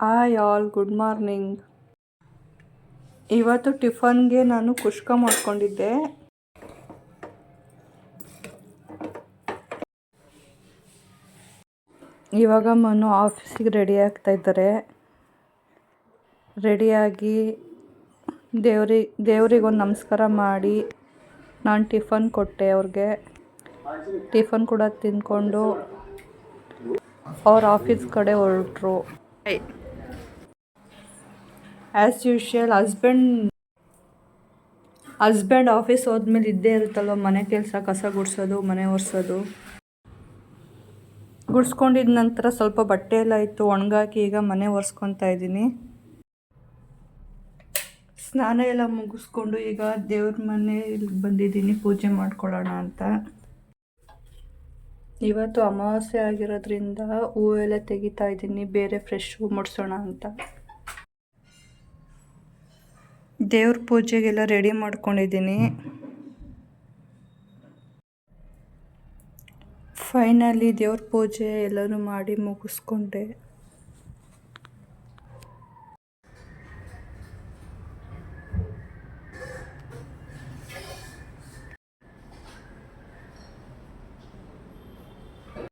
Hi all, good morning. ಇವತ್ತು ಟಿಫನ್ಗೆ ನಾನು ಕುಷ್ಕ ಮಾಡ್ಕೊಂಡಿದ್ದೆ. ಇವಾಗ ಮನು ಆಫೀಸಿಗೆ ರೆಡಿ ಆಗ್ತಾ ಇದ್ದಾರೆ. ರೆಡಿಯಾಗಿ ದೇವ್ರಿಗೊಂದು ನಮಸ್ಕಾರ ಮಾಡಿ ನಾನು ಟಿಫನ್ ಕೊಟ್ಟೆ ಅವ್ರಿಗೆ. ಟಿಫನ್ ಕೂಡ ತಿಂದ್ಕೊಂಡು ಅವ್ರ ಆಫೀಸ್ ಕಡೆ ಹೊರಟ್ರು. ಆ್ಯಸ್ ಯೂಶ್ವಲ್ ಹಸ್ಬೆಂಡ್ ಆಫೀಸ್ ಹೋದ್ಮೇಲೆ ಇದ್ದೇ ಇರುತ್ತಲ್ವ ಮನೆ ಕೆಲಸ, ಕಸ ಗುಡಿಸೋದು, ಮನೆ ಒರೆಸೋದು. ಗುಡಿಸ್ಕೊಂಡಿದ ನಂತರ ಸ್ವಲ್ಪ ಬಟ್ಟೆ ಎಲ್ಲ ಇತ್ತು, ಒಣಗಾಕಿ ಈಗ ಮನೆ ಒರೆಸ್ಕೊತಾ ಇದ್ದೀನಿ. ಸ್ನಾನ ಎಲ್ಲ ಮುಗಿಸ್ಕೊಂಡು ಈಗ ದೇವ್ರ ಮನೆಯಲ್ಲಿ ಬಂದಿದ್ದೀನಿ ಪೂಜೆ ಮಾಡ್ಕೊಳ್ಳೋಣ ಅಂತ. ಇವತ್ತು ಅಮಾವಾಸ್ಯೆ ಆಗಿರೋದ್ರಿಂದ ಹೂವೆಲ್ಲ ತೆಗಿತಾ ಇದ್ದೀನಿ, ಬೇರೆ ಫ್ರೆಶ್ ಹೂ ಮುಡ್ಸೋಣ ಅಂತ. ದೇವ್ರ ಪೂಜೆಗೆಲ್ಲ ರೆಡಿ ಮಾಡ್ಕೊಂಡಿದ್ದೀನಿ. ಫೈನಲಿ ದೇವ್ರ ಪೂಜೆ ಎಲ್ಲರೂ ಮಾಡಿ ಮುಗಿಸ್ಕೊಂಡೆ.